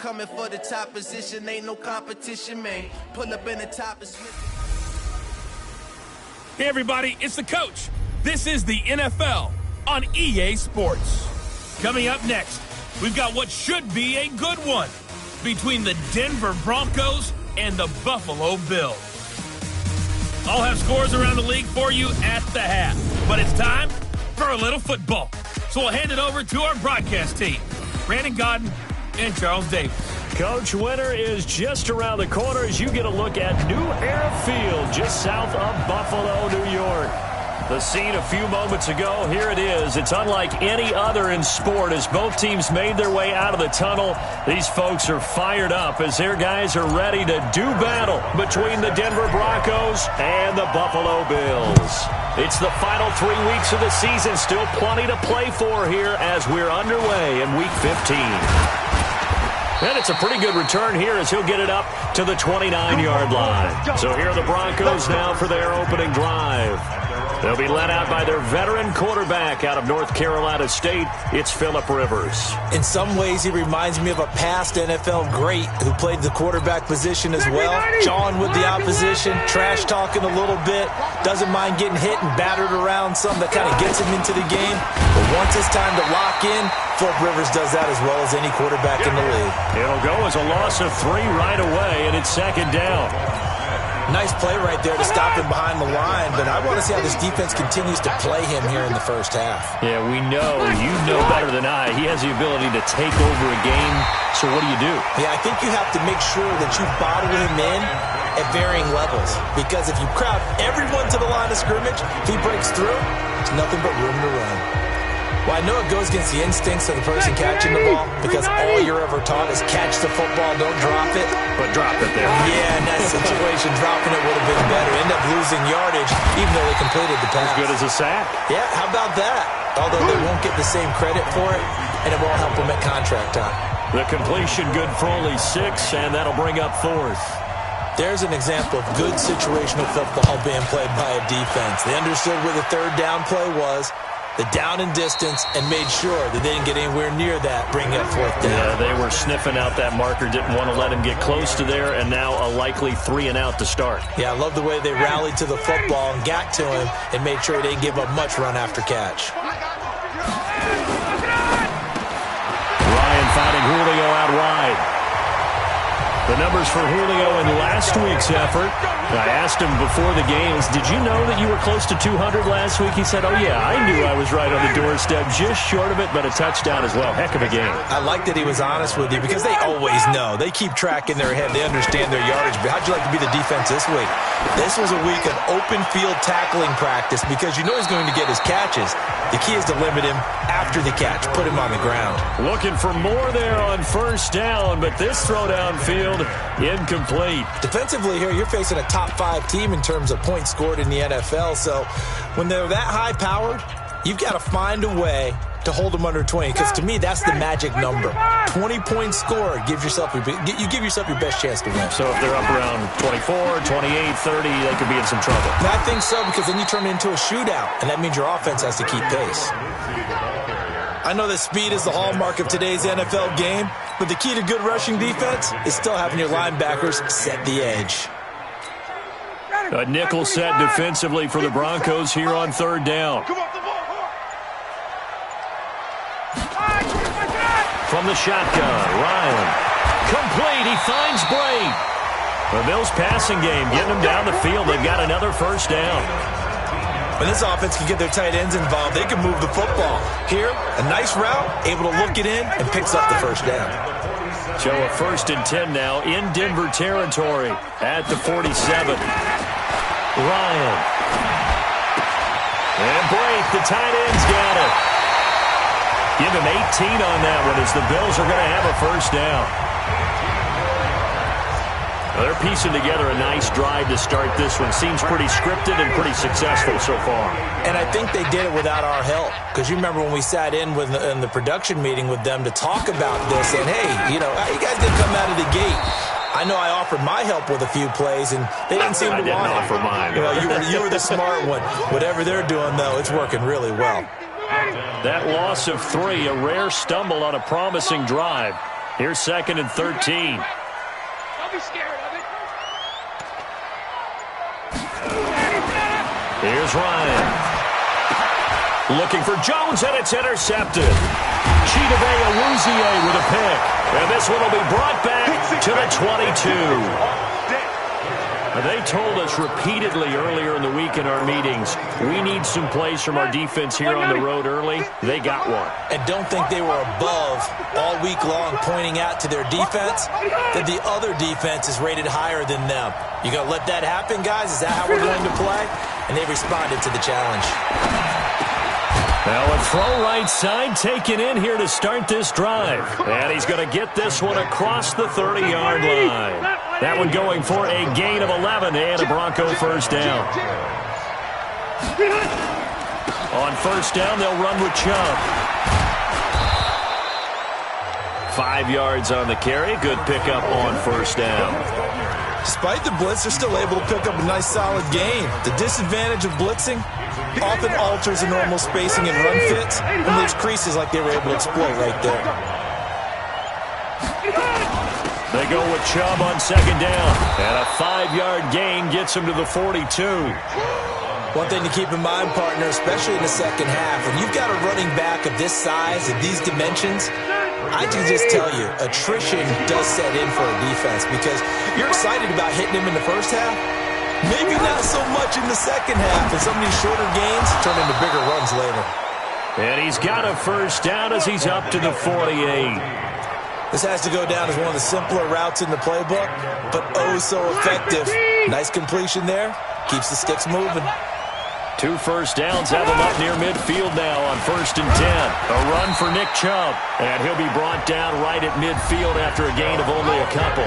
Coming for the top position, ain't no competition, man. Pull up in the top and Hey, everybody, it's the coach. This is the NFL on EA Sports. Coming up next, we've got what should be a good one between the Denver Broncos and the Buffalo Bills. I'll have scores around the league for you at the half, but it's time for a little football. So we'll hand it over to our broadcast team, Brandon Godden and Charles Davis. Coach, winter is just around the corner as you get a look at New Era Field, just south of Buffalo, New York. The scene a few moments ago, here it is. It's unlike any other in sport as both teams made their way out of the tunnel. These folks are fired up as their guys are ready to do battle between the Denver Broncos and the Buffalo Bills. It's the final 3 weeks of the season, still plenty to play for here as we're underway in Week 15. And it's a pretty good return here as he'll get it up to the 29-yard line. So here are the Broncos now for their opening drive. They'll be led out by their veteran quarterback out of North Carolina State. It's Phillip Rivers. In some ways, he reminds me of a past NFL great who played the quarterback position as well. Jawing with the opposition, trash talking a little bit, doesn't mind getting hit and battered around some that kind of gets him into the game. But once it's time to lock in, Phillip Rivers does that as well as any quarterback in the league. It'll go as a loss of 3 right away, and it's second down. Nice play right there to stop him behind the line, but I want to see how this defense continues to play him here in the first half. Yeah, we know. You know better than I. He has the ability to take over a game, so what do? Yeah, I think you have to make sure that you bottle him in at varying levels, because if you crowd everyone to the line of scrimmage, if he breaks through, there's nothing but room to run. Well, I know it goes against the instincts of the person catching the ball because all you're ever taught is catch the football, don't drop it. But drop it there. Yeah, in that situation, dropping it would have been better. End up losing yardage even though they completed the pass. As good as a sack. Yeah, how about that? Although they won't get the same credit for it, and it won't help them at contract time. The completion good for only 6, and that'll bring up 4th. There's an example of good situational football being played by a defense. They understood where the third down play was, the down and distance, and made sure that they didn't get anywhere near that, bring up 4th down. Yeah, they were sniffing out that marker, didn't want to let him get close to there, and now a likely 3 and out to start. Yeah, I love the way they rallied to the football and got to him and made sure he didn't give up much run after catch. Ryan finding Julio out wide. The numbers for Julio in last week's effort. I asked him before the games, did you know that you were close to 200 last week? He said, oh, yeah, I knew I was right on the doorstep, just short of it, but a touchdown as well. Heck of a game. I like that he was honest with you because they always know. They keep track in their head. They understand their yardage. But how'd you like to be the defense this week? This was a week of open field tackling practice because you know he's going to get his catches. The key is to limit him after the catch, put him on the ground. Looking for more there on first down, but this throw downfield incomplete. Defensively here, you're facing a top 5 team in terms of points scored in the NFL, so when they're that high-powered, you've got to find a way to hold them under 20, because to me, that's the magic number. 20 points scored, you give yourself your best chance to win. So if they're up around 24, 28, 30, they could be in some trouble. And I think so, because then you turn it into a shootout, and that means your offense has to keep pace. I know that speed is the hallmark of today's NFL game, but the key to good rushing defense is still having your linebackers set the edge. A nickel set defensively for the Broncos here on 3rd down. From the shotgun, Ryan. Complete, he finds Blake. The Bills passing game, getting them down the field. They've got another first down. When this offense can get their tight ends involved, they can move the football. Here, a nice route, able to look it in, and picks up the first down. So a 1st and 10 now in Denver territory at the 47. Ryan. And Blake, the tight end's got it. Give him 18 on that one as the Bills are going to have a first down. They're piecing together a nice drive to start this one. Seems pretty scripted and pretty successful so far. And I think they did it without our help. Because you remember when we sat in the production meeting with them to talk about this, and hey, you guys didn't come out of the gate. I know I offered my help with a few plays, and they didn't seem to want it. I didn't offer mine. Well, you were the smart one. Whatever they're doing, though, it's working really well. That loss of 3, a rare stumble on a promising drive. Here's 2nd and 13. Don't be scared of it. Here's Ryan. Looking for Jones, and it's intercepted. Chidobe Awuzie with a pick. And this one will be brought back to the 22. They told us repeatedly earlier in the week in our meetings, we need some plays from our defense here on the road early. They got one. And don't think they were above all week long pointing out to their defense that the other defense is rated higher than them. You going to let that happen, guys? Is that how we're going to play? And they responded to the challenge. Now a throw right side taken in here to start this drive. And he's going to get this one across the 30-yard line. That one going for a gain of 11 and a Bronco first down. On first down, they'll run with Chubb. 5 yards on the carry. Good pickup on first down. Despite the blitz, they're still able to pick up a nice solid gain. The disadvantage of blitzing often alters the normal spacing and run fits and leaves creases like they were able to exploit right there. They go with Chubb on second down. And a 5-yard gain gets him to the 42. One thing to keep in mind, partner, especially in the second half, when you've got a running back of this size and these dimensions, I can just tell you, attrition does set in for a defense because you're excited about hitting him in the first half. Maybe not so much in the second half, and some of these shorter gains turn into bigger runs later. And he's got a first down as he's up to the 48. This has to go down as one of the simpler routes in the playbook, but oh so effective. Nice completion there. Keeps the sticks moving. 2 first downs have him up near midfield now on 1st and 10. A run for Nick Chubb. And he'll be brought down right at midfield after a gain of only a couple.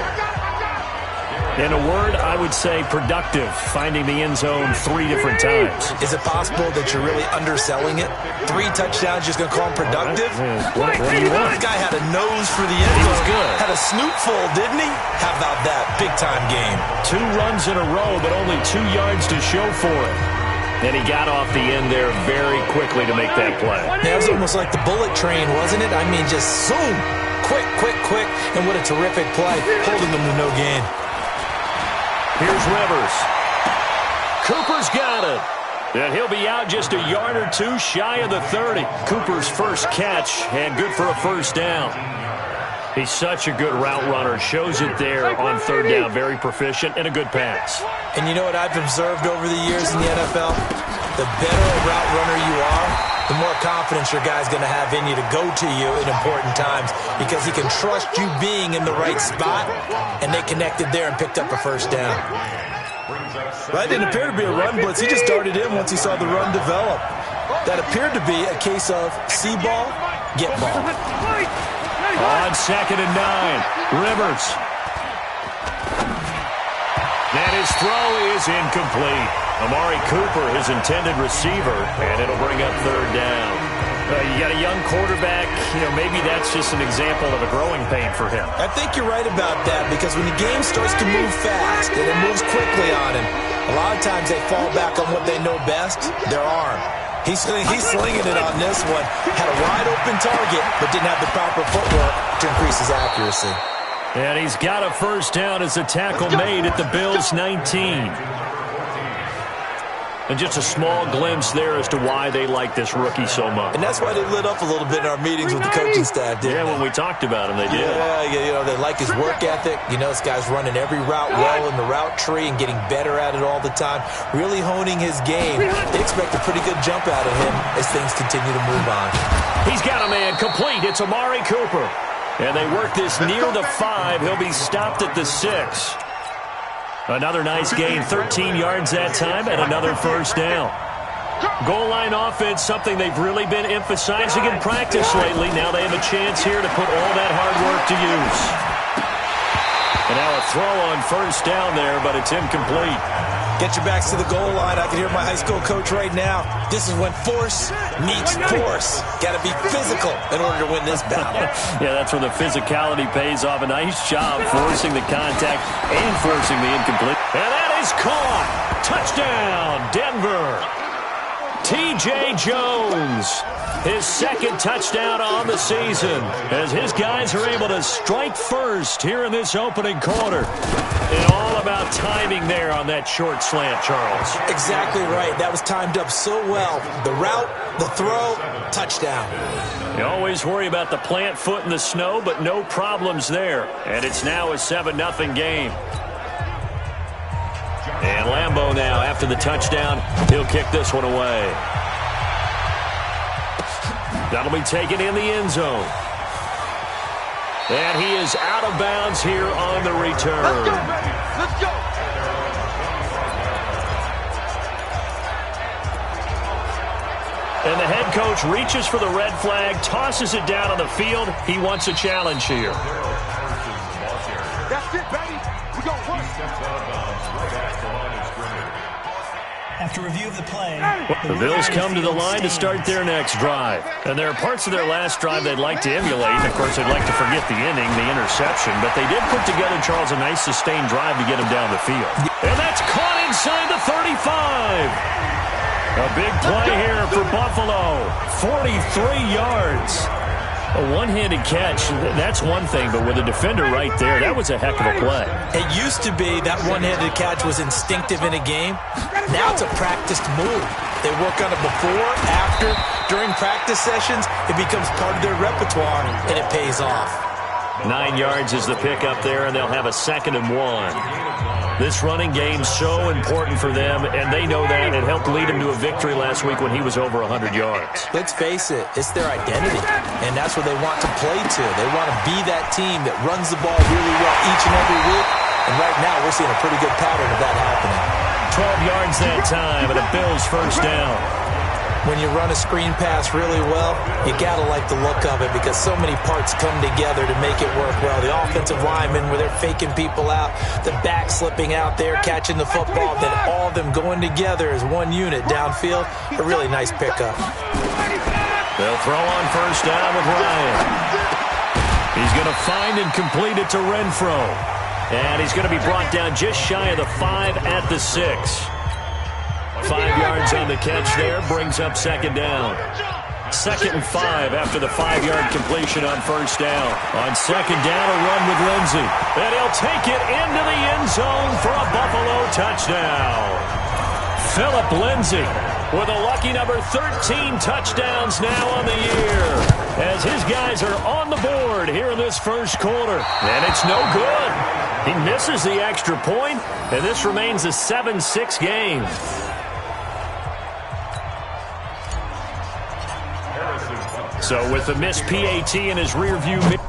In a word, I would say productive, finding the end zone 3 different times. Is it possible that you're really underselling it? 3 touchdowns, just going to call him productive? What do you want? This guy had a nose for the end zone. He was good. Had a snoot full, didn't he? How about that? Big-time game. 2 runs in a row, but only 2 yards to show for it. And he got off the end there very quickly to make that play. That was almost like the bullet train, wasn't it? I mean, just zoom. Quick, quick, quick. And what a terrific play. Holding them to no gain. Here's Rivers. Cooper's got it. And he'll be out just a yard or 2 shy of the 30. Cooper's first catch, and good for a first down. He's such a good route runner. Shows it there on 3rd down. Very proficient and a good pass. And you know what I've observed over the years in the NFL? The better a route runner you are, the more confidence your guy's going to have in you to go to you in important times because he can trust you being in the right spot, and they connected there and picked up a first down. That didn't appear to be a run blitz. He just darted in once he saw the run develop. That appeared to be a case of see ball, get ball. On 2nd and 9, Rivers. And his throw is incomplete. Amari Cooper, his intended receiver, and it'll bring up 3rd down. You got a young quarterback, maybe that's just an example of a growing pain for him. I think you're right about that because when the game starts to move fast and it moves quickly on him, a lot of times they fall back on what they know best, their arm. He's slinging it on this one. Had a wide open target, but didn't have the proper footwork to increase his accuracy. And he's got a first down as a tackle made at the Bills' 19. And just a small glimpse there as to why they like this rookie so much. And that's why they lit up a little bit in our meetings with the coaching staff, didn't they? When we talked about him, they did. Yeah, they like his work ethic. This guy's running every route well in the route tree and getting better at it all the time, really honing his game. They expect a pretty good jump out of him as things continue to move on. He's got a man complete. It's Amari Cooper. And they work this near the 5. He'll be stopped at the 6. Another nice gain, 13 yards that time, and another first down. Goal line offense, something they've really been emphasizing in practice lately. Now they have a chance here to put all that hard work to use. And now a throw on first down there, but it's incomplete. Get your backs to the goal line. I can hear my high school coach right now. This is when force meets force. Got to be physical in order to win this battle. Yeah, that's where the physicality pays off. A nice job forcing the contact and forcing the incomplete. And that is caught. Touchdown, Denver. T.J. Jones, his second touchdown on the season, as his guys are able to strike first here in this opening quarter. And all about timing there on that short slant, Charles. Exactly right. That was timed up so well. The route, the throw, touchdown. You always worry about the plant foot in the snow, but no problems there. And it's now a 7-0 game. And Lambeau now, after the touchdown, he'll kick this one away. That'll be taken in the end zone. And he is out of bounds here on the return. Let's go, baby. Let's go. And the head coach reaches for the red flag, tosses it down on the field. He wants a challenge here. That's it, baby. We got one. After review of the play, the Bills come to the line to start their next drive. And there are parts of their last drive they'd like to emulate. Of course, they'd like to forget the inning, the interception. But they did put together, Charles, a nice sustained drive to get him down the field. And that's caught inside the 35. A big play here for Buffalo. 43 yards. A one-handed catch, that's one thing, but with a defender right there, that was a heck of a play. It used to be that one-handed catch was instinctive in a game. Now it's a practiced move. They work on it before, after, during practice sessions. It becomes part of their repertoire, and it pays off. 9 yards is the pickup there, and they'll have a 2nd and 1. This running game's so important for them, and they know that. It helped lead him to a victory last week when he was over 100 yards. Let's face it, it's their identity, and that's what they want to play to. They want to be that team that runs the ball really well each and every week, and right now we're seeing a pretty good pattern of that happening. 12 yards that time, and a Bills first down. When you run a screen pass really well, you got to like the look of it because so many parts come together to make it work well. The offensive linemen, where they're faking people out, the back slipping out there, catching the football, then all of them going together as one unit downfield. A really nice pickup. They'll throw on first down with Ryan. He's going to find and complete it to Renfro. And he's going to be brought down just shy of the 5 at the 6. 5 yards on the catch there, brings up 2nd down. 2nd and 5 after the 5-yard completion on first down. On 2nd down, a run with Lindsey. And he'll take it into the end zone for a Buffalo touchdown. Philip Lindsey with a lucky number 13 touchdowns now on the year, as his guys are on the board here in this first quarter. And it's no good. He misses the extra point, and this remains a 7-6 game. So with the missed PAT in his rearview mirror.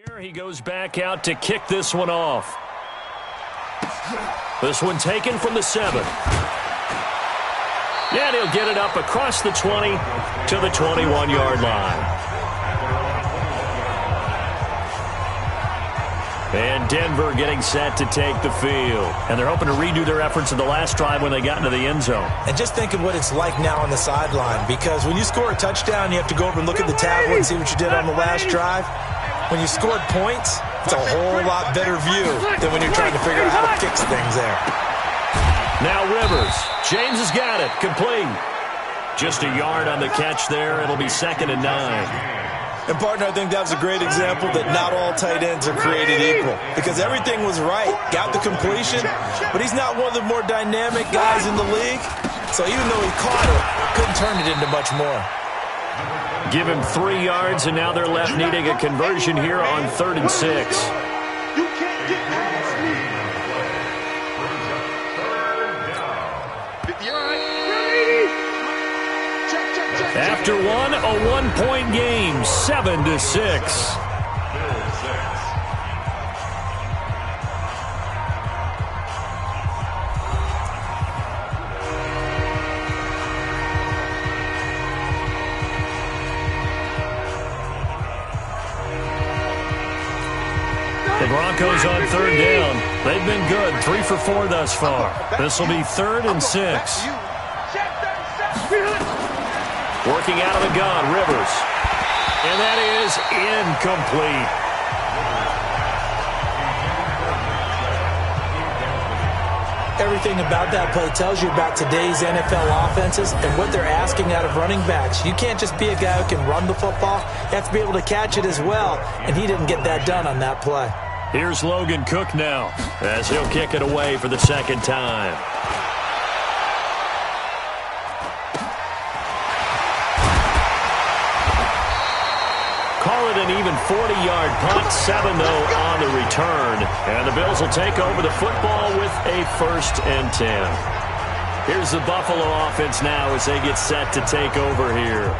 Here he goes back out to kick this one off. This one taken from the 7. And he'll get it up across the 20 to the 21-yard line. And Denver getting set to take the field. And they're hoping to redo their efforts in the last drive when they got into the end zone. And just think of what it's like now on the sideline, because when you score a touchdown, you have to go over and look at the tablet and see what you did on the last drive. When you scored points, it's a whole lot better view than when you're trying to figure out how to fix things there. Now Rivers. James has got it. Complete. Just a yard on the catch there. It'll be 2nd and 9. And, partner, I think that was a great example that not all tight ends are created equal because everything was right. Got the completion, but he's not one of the more dynamic guys in the league. So even though he caught it, couldn't turn it into much more. Give him 3 yards, and now they're left needing a conversion here on 3rd and 6. You can't get past me. 50 yards. Check. After one, a 1-point game, 7-6. The Broncos on 3rd down. They've been good, 3 for 4 thus far. This will be 3rd and 6. Working out of the gun, Rivers. And that is incomplete. Everything about that play tells you about today's NFL offenses and what they're asking out of running backs. You can't just be a guy who can run the football. You have to be able to catch it as well, and he didn't get that done on that play. Here's Logan Cook now as he'll kick it away for the 2nd time. Call it an even 40-yard punt, 7 though on the return. And the Bills will take over the football with a 1st and 10. Here's the Buffalo offense now as they get set to take over here.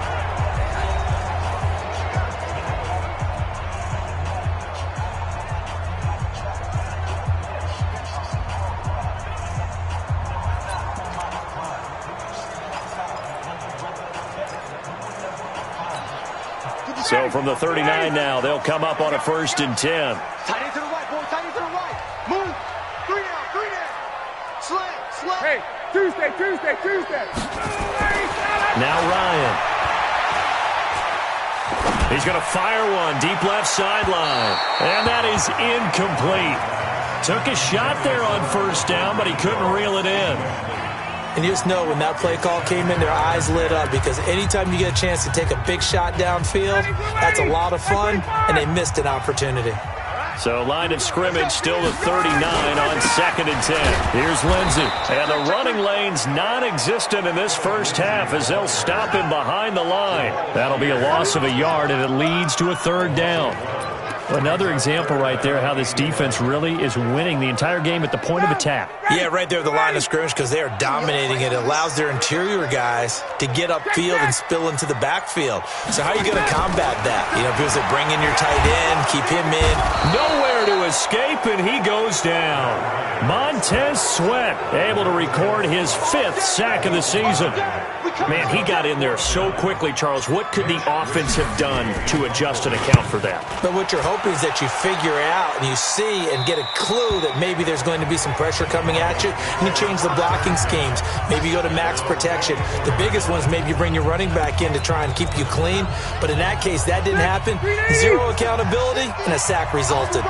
So from the 39 now, they'll come up on a 1st and 10. Tight end to the right, boy. Tight end to the right. Move. 3 down. Slant. Hey, Tuesday. Now Ryan. He's going to fire one deep left sideline. And that is incomplete. Took a shot there on 1st down, but he couldn't reel it in. And you just know when that play call came in, their eyes lit up because anytime you get a chance to take a big shot downfield, that's a lot of fun, and they missed an opportunity. So line of scrimmage still the 39 on 2nd and 10. Here's Lindsey. And the running lane's non-existent in this first half as they'll stop him behind the line. That'll be a loss of a yard, and it leads to a 3rd down. Another example right there how this defense really is winning the entire game at the point of attack. Yeah, right there at the line of scrimmage because they are dominating it. It allows their interior guys to get upfield and spill into the backfield. So how are you going to combat that? You know, because they bring in your tight end, keep him in. Nowhere to escape, and he goes down. Montez Sweat able to record his 5th sack of the season. Man, he got in there so quickly, Charles. What could the offense have done to adjust and account for that? But what you're hoping is that you figure out and you see and get a clue that maybe there's going to be some pressure coming at you, and you change the blocking schemes. Maybe you go to max protection. The biggest one is maybe you bring your running back in to try and keep you clean. But in that case, that didn't happen. 0 accountability, and a sack resulted.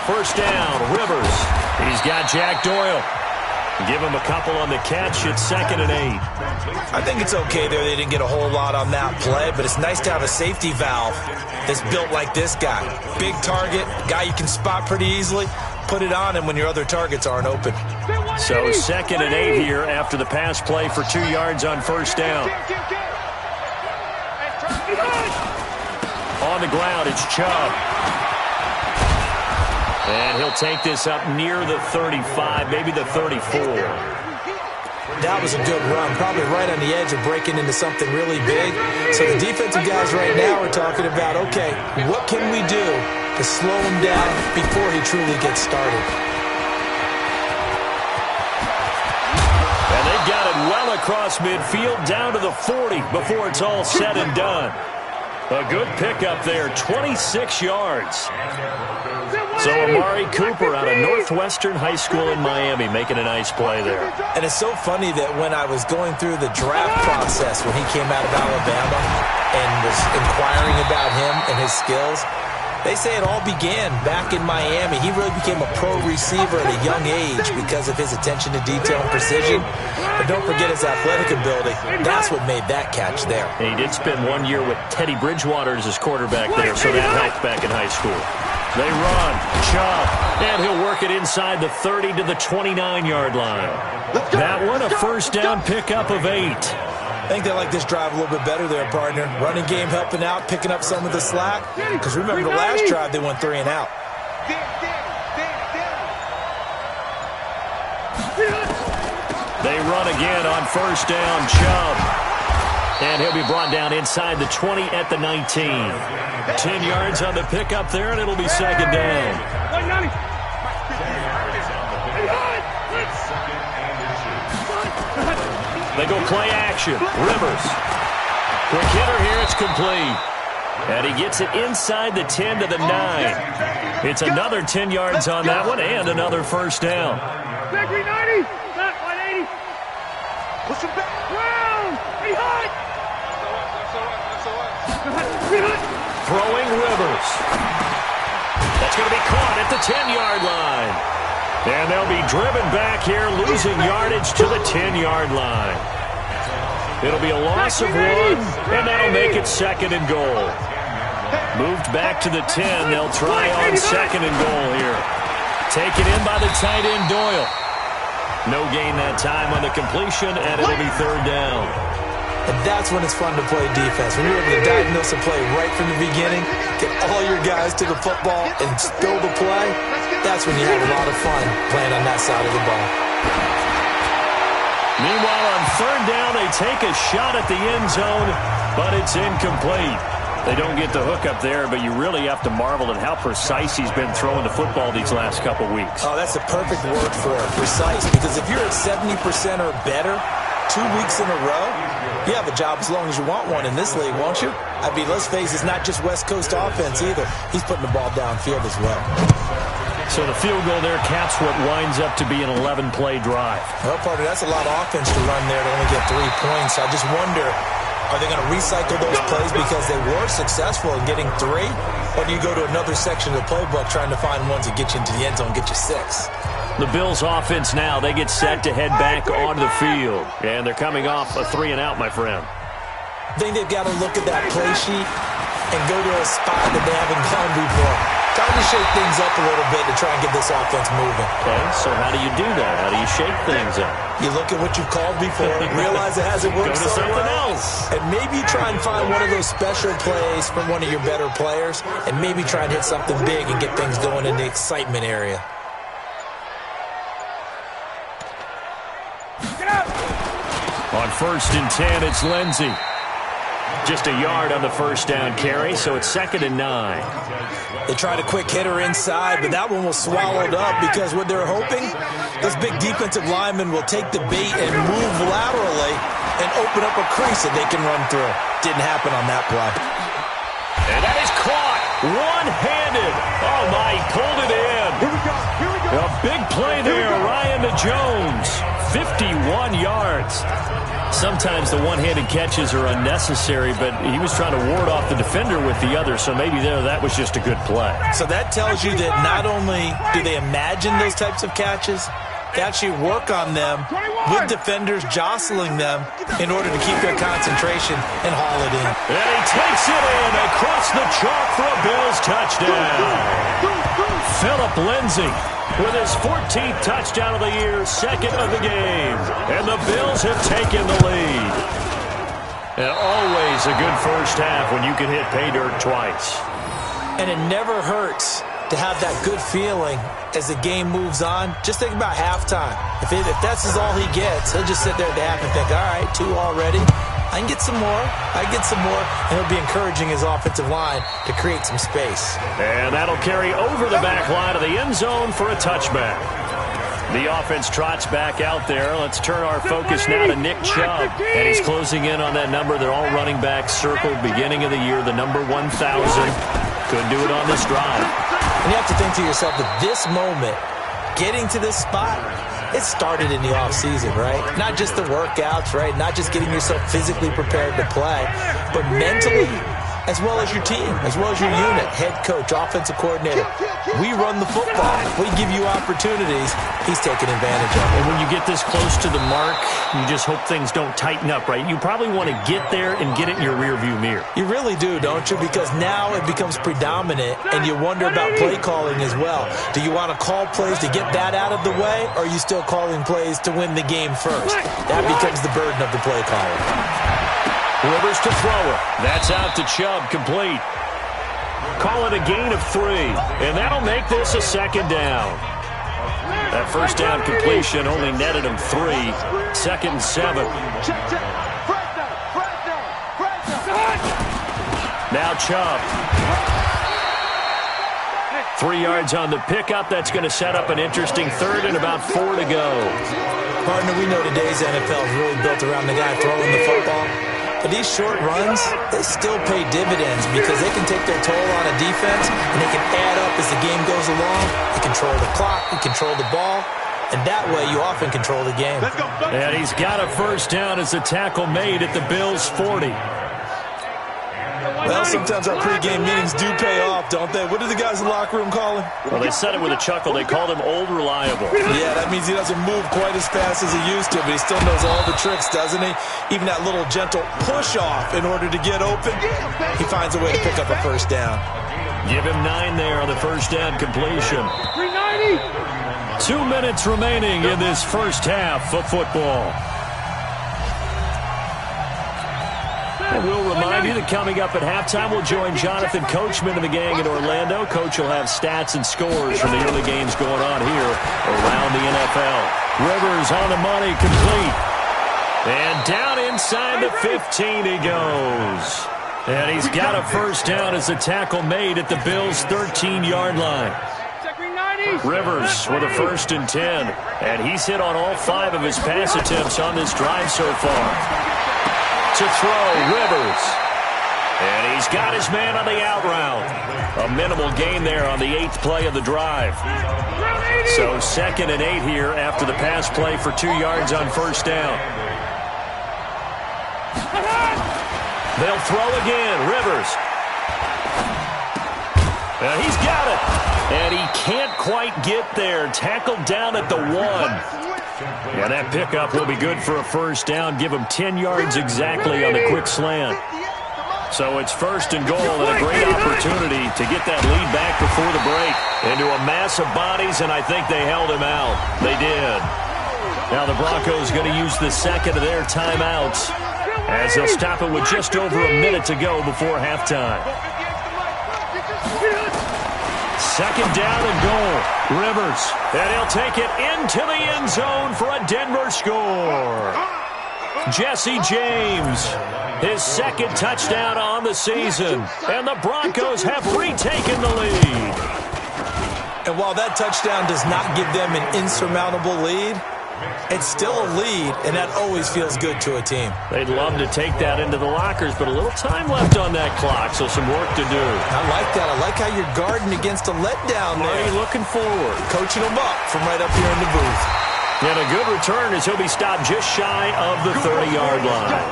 1st down, Rivers. He's got Jack Doyle. Give him a couple on the catch. It's 2nd and 8. I think it's okay there. They didn't get a whole lot on that play, but it's nice to have a safety valve that's built like this guy. Big target, guy you can spot pretty easily. Put it on him when your other targets aren't open. So 2nd and 8 here after the pass play for 2 yards on 1st down. On the ground, it's Chubb. And he'll take this up near the 35, maybe the 34. That was a good run, probably right on the edge of breaking into something really big. So the defensive guys right now are talking about, okay, what can we do to slow him down before he truly gets started? And they've got it well across midfield, down to the 40 before it's all said and done. A good pickup there, 26 yards. So Amari Cooper out of Northwestern High School in Miami making a nice play there. And it's so funny that when I was going through the draft process when he came out of Alabama and was inquiring about him and his skills, They say it all began back in Miami. He really became a pro receiver at a young age because of his attention to detail and precision. But don't forget his athletic ability. That's what made that catch there. And he did spend 1 year with Teddy Bridgewater as his quarterback there, so that helped back in high school. They run, Chubb, and he'll work it inside the 30 to the 29-yard line. That one a first down pickup of 8. I think they like this drive a little bit better there, partner. Running game helping out, picking up some of the slack. Because remember, the last drive, they went 3 and out. They run again on first down, Chubb. And he'll be brought down inside the 20 at the 19. 10 yards on the pickup there, and it'll be second down. They go play action. Rivers. Quick hitter here. It's complete. And he gets it inside the 10 to the 9. It's another 10 yards on that one and another first down. 390. Back 180. Push him back. Round. Behind. Throwing Rivers. That's going to be caught at the 10-yard line. And they'll be driven back here, losing yardage to the 10-yard line. It'll be a loss of 1, and that'll make it second and goal. Moved back to the 10. They'll try on second and goal here. Taken in by the tight end, Doyle. No gain that time on the completion, and it'll be third down. And that's when it's fun to play defense. When you're able to diagnose a play right from the beginning, get all your guys to the football, and spill the play, that's when you have a lot of fun playing on that side of the ball. Meanwhile, on third down, they take a shot at the end zone, but it's incomplete. They don't get the hook up there, but you really have to marvel at how precise he's been throwing the football these last couple weeks. Oh, that's a perfect word for it, precise, because if you're at 70% or better 2 weeks in a row, you have a job as long as you want one in this league, won't you? I mean, let's face it, it's not just West Coast offense either. He's putting the ball downfield as well. So the field goal there caps what winds up to be an 11-play drive. Well, partner, that's a lot of offense to run there to only get 3 points. I just wonder, are they going to recycle those plays because they were successful in getting 3? Or do you go to another section of the playbook trying to find ones that get you into the end zone and get you 6? The Bills offense now, they get set to head back onto the field. And they're coming off a 3 and out, my friend. I think they've got to look at that play sheet and go to a spot that they haven't gone before. Time to shake things up a little bit to try and get this offense moving. Okay, so how do you do that? How do you shake things up? You look at what you've called before, realize it hasn't worked Go to so something well, else. and maybe try and find one of those special plays from one of your better players, and maybe try and hit something big and get things going in the excitement area. On first and 10, it's Lindsey. Just a yard on the first down carry, so it's second and 9. They tried a quick hitter inside, but that one was swallowed up because what they're hoping, those big defensive linemen will take the bait and move laterally and open up a crease that they can run through. Didn't happen on that play. And that is caught one-handed. Oh, my, he pulled it in. Here we go. Here we go. A big play there, Ryan to Jones. 51 yards. Sometimes the one-handed catches are unnecessary, but he was trying to ward off the defender with the other, so maybe that was just a good play. So that tells you that not only do they imagine those types of catches, they actually work on them with defenders jostling them in order to keep their concentration and haul it in. And he takes it in across the chalk for a Bills touchdown. Phillip Lindsay with his 14th touchdown of the year, second of the game. And the Bills have taken the lead. And always a good first half when you can hit pay dirt twice. And it never hurts to have that good feeling as the game moves on. Just think about halftime. If that's all he gets, he'll just sit there at the half and think, all right, 2 already. I can get some more. I can get some more. And he'll be encouraging his offensive line to create some space. And that'll carry over the back line of the end zone for a touchback. The offense trots back out there. Let's turn our focus now to Nick Chubb. And he's closing in on that number. They're all running back circled beginning of the year, the number 1,000. Couldn't do it on this drive. And you have to think to yourself that this moment, getting to this spot, it started in the offseason, right? Not just the workouts, right? Not just getting yourself physically prepared to play, but mentally, as well as your team, as well as your unit, head coach, offensive coordinator. We run the football. We give you opportunities. He's taking advantage of it. And when you get this close to the mark, you just hope things don't tighten up, right? You probably want to get there and get it in your rearview mirror. You really do, don't you? Because now it becomes predominant, and you wonder about play calling as well. Do you want to call plays to get that out of the way, or are you still calling plays to win the game first? That becomes the burden of the play caller. Rivers to throw it. That's out to Chubb, complete. Call it a gain of 3, and that'll make this a second down. That first down completion only netted him 3. 2nd and 7. Now Chubb. 3 yards on the pickup. That's going to set up an interesting 3rd and about 4 to go. Partner, we know today's NFL is really built around the guy throwing the football. But these short runs, they still pay dividends because they can take their toll on a defense, and they can add up as the game goes along. You control the clock, you control the ball, and that way you often control the game. And he's got a first down as a tackle made at the Bills' 40. Well, sometimes our pregame meetings do pay off, don't they? What do the guys in the locker room call him? Well, they said it with a chuckle. They called him Old Reliable. Yeah, that means he doesn't move quite as fast as he used to, but he still knows all the tricks, doesn't he? Even that little gentle push-off in order to get open, he finds a way to pick up a first down. Give him 9 there on the first down completion. 2 minutes remaining in this first half of football. And we'll remind you that coming up at halftime, we'll join Jonathan Coachman and the gang in Orlando. Coach will have stats and scores from the early games going on here around the NFL. Rivers on the money, complete. And down inside the 15 he goes. And he's got a first down as a tackle made at the Bills' 13-yard line. Rivers with a 1st and 10. And he's hit on all 5 of his pass attempts on this drive so far. To throw, Rivers. And he's got his man on the out route. A minimal gain there on the 8th play of the drive. So 2nd and 8 here after the pass play for 2 yards on first down. They'll throw again, Rivers. And he's got it. And he can't quite get there. Tackled down at the 1. Yeah, that pickup will be good for a first down. Give him 10 yards exactly on the quick slant. So it's 1st and goal and a great opportunity to get that lead back before the break. Into a mass of bodies, and I think they held him out. They did. Now the Broncos going to use the 2nd of their timeouts as they'll stop it with just over a minute to go before halftime. 2nd down and goal. Rivers. And he'll take it into the end zone for a Denver score. Jesse James. His 2nd touchdown on the season. And the Broncos have retaken the lead. And while that touchdown does not give them an insurmountable lead, it's still a lead, and that always feels good to a team. They'd love to take that into the lockers, but a little time left on that clock, so some work to do. I like that. I like how you're guarding against a letdown there. Marty looking forward. Coaching them up from right up here in the booth. And a good return as he'll be stopped just shy of the 30-yard line.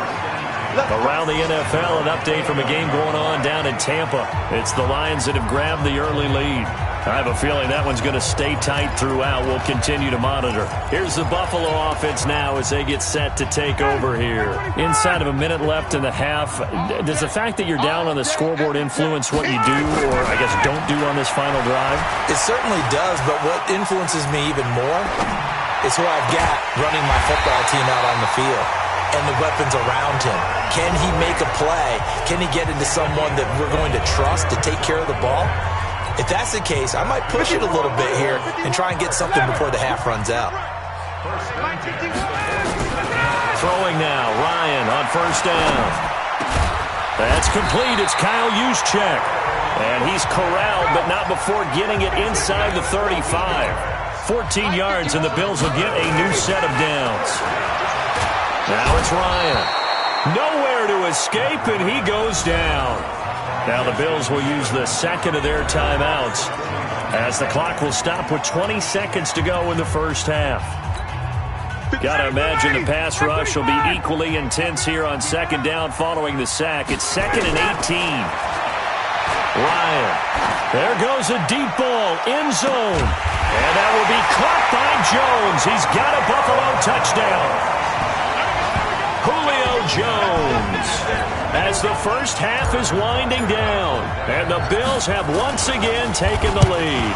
Around the NFL, an update from a game going on down in Tampa. It's the Lions that have grabbed the early lead. I have a feeling that one's going to stay tight throughout. We'll continue to monitor. Here's the Buffalo offense now as they get set to take over here. Inside of a minute left in the half, does the fact that you're down on the scoreboard influence what you do, or I guess don't do on this final drive? It certainly does, but what influences me even more is who I've got running my football team out on the field and the weapons around him. Can he make a play? Can he get into someone that we're going to trust to take care of the ball? If that's the case, I might push it a little bit here and try and get something before the half runs out. Throwing now, Ryan on first down. That's complete. It's Kyle Juszczyk. And he's corralled, but not before getting it inside the 35. 14 yards, and the Bills will get a new set of downs. Now it's Ryan. Nowhere to escape, and he goes down. Now the Bills will use the 2nd of their timeouts as the clock will stop with 20 seconds to go in the first half. Gotta imagine the pass rush will be equally intense here on second down following the sack. It's 2nd and 18. Ryan. There goes a deep ball, end zone. And that will be caught by Jones. He's got a Buffalo touchdown. Julio Jones. As the first half is winding down. And the Bills have once again taken the lead.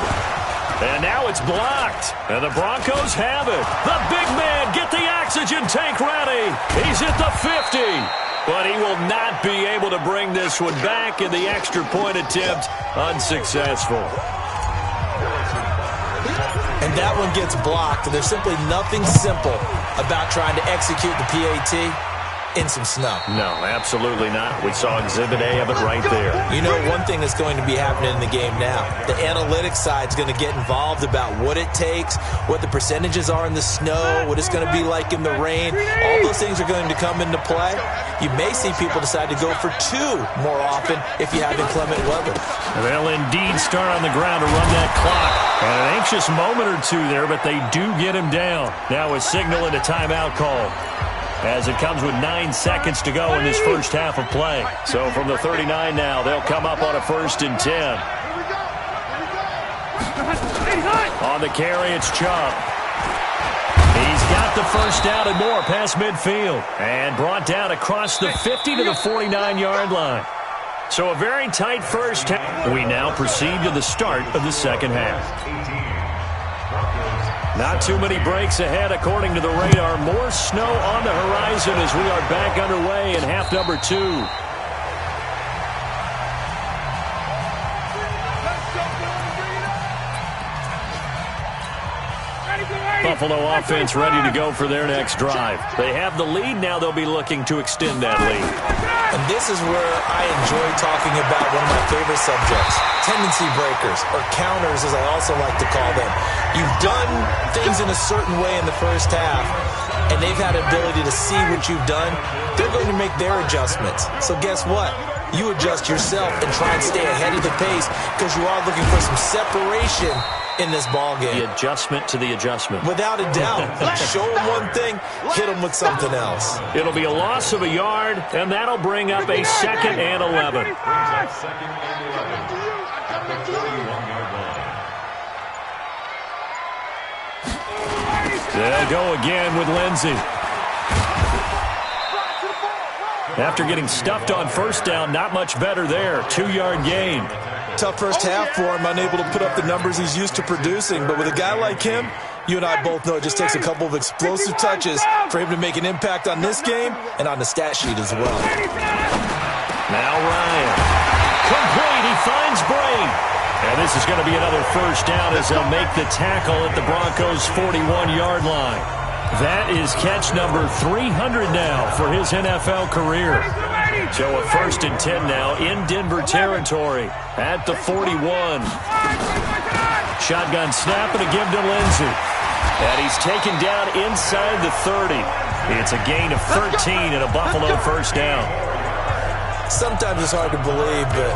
And now it's blocked. And the Broncos have it. The big man, get the oxygen tank ready. He's at the 50. But he will not be able to bring this one back, in the extra point attempt unsuccessful. And that one gets blocked. There's simply nothing simple about trying to execute the PAT in some snow. No, absolutely not. We saw Exhibit A of it right there. You know, one thing that's going to be happening in the game now, the analytics side is going to get involved about what it takes, what the percentages are in the snow, what it's going to be like in the rain. All those things are going to come into play. You may see people decide to go for 2 more often if you have inclement weather. They'll indeed start on the ground to run that clock. And an anxious moment or two there, but they do get him down. Now a signal and a timeout call, as it comes with 9 seconds to go in this first half of play. So from the 39 now, they'll come up on a 1st and 10. On the carry, it's Chubb. He's got the first down and more past midfield. And brought down across the 50 to the 49-yard line. So a very tight first half. We now proceed to the start of the second half. Not too many breaks ahead according to the radar. More snow on the horizon as we are back underway in half number 2. Buffalo offense ready to go for their next drive. They have the lead. Now they'll be looking to extend that lead. And this is where I enjoy talking about one of my favorite subjects, tendency breakers, or counters as I also like to call them. You've done things in a certain way in the first half, and they've had ability to see what you've done. They're going to make their adjustments. So guess what? You adjust yourself and try and stay ahead of the pace, because you are looking for some separation in this ball game. The adjustment to the adjustment. Without a doubt. Show them one thing, hit them with something else. It'll be a loss of a yard, and that'll bring up a 2nd and 11. They'll go again with Lindsey. After getting stuffed on first down, not much better there. 2-yard gain. Tough first half for him, unable to put up the numbers he's used to producing. But with a guy like him, you and I both know it just takes a couple of explosive touches for him to make an impact on this game and on the stat sheet as well. Now Ryan. Complete. He finds Brain. And this is going to be another first down as they'll make the tackle at the Broncos' 41-yard line. That is catch number 300 now for his NFL career. So a 1st and 10 now in Denver territory at the 41. Shotgun snap and a give to Lindsey. And he's taken down inside the 30. It's a gain of 13 and a Buffalo first down. Sometimes it's hard to believe, but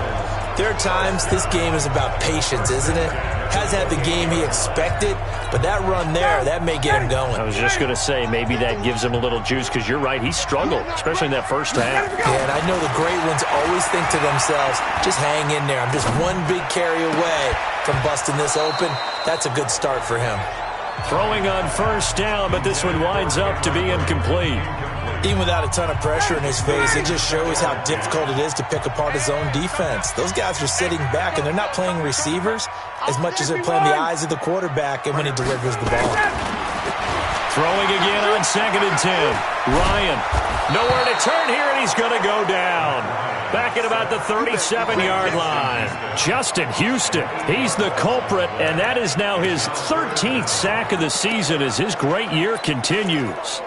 there are times this game is about patience, isn't it? Hasn't had the game he expected, but that run there, that may get him going. I was just going to say, maybe that gives him a little juice, because you're right, he struggled, especially in that first half. Yeah, and I know the great ones always think to themselves, just hang in there. I'm just one big carry away from busting this open. That's a good start for him. Throwing on first down, but this one winds up to be incomplete. Even without a ton of pressure in his face, it just shows how difficult it is to pick apart his own defense. Those guys are sitting back, and they're not playing receivers as much as they're playing the eyes of the quarterback and when he delivers the ball. Throwing again on 2nd and 10. Ryan, nowhere to turn here, and he's going to go down. Back at about the 37-yard line. Justin Houston, he's the culprit, and that is now his 13th sack of the season as his great year continues.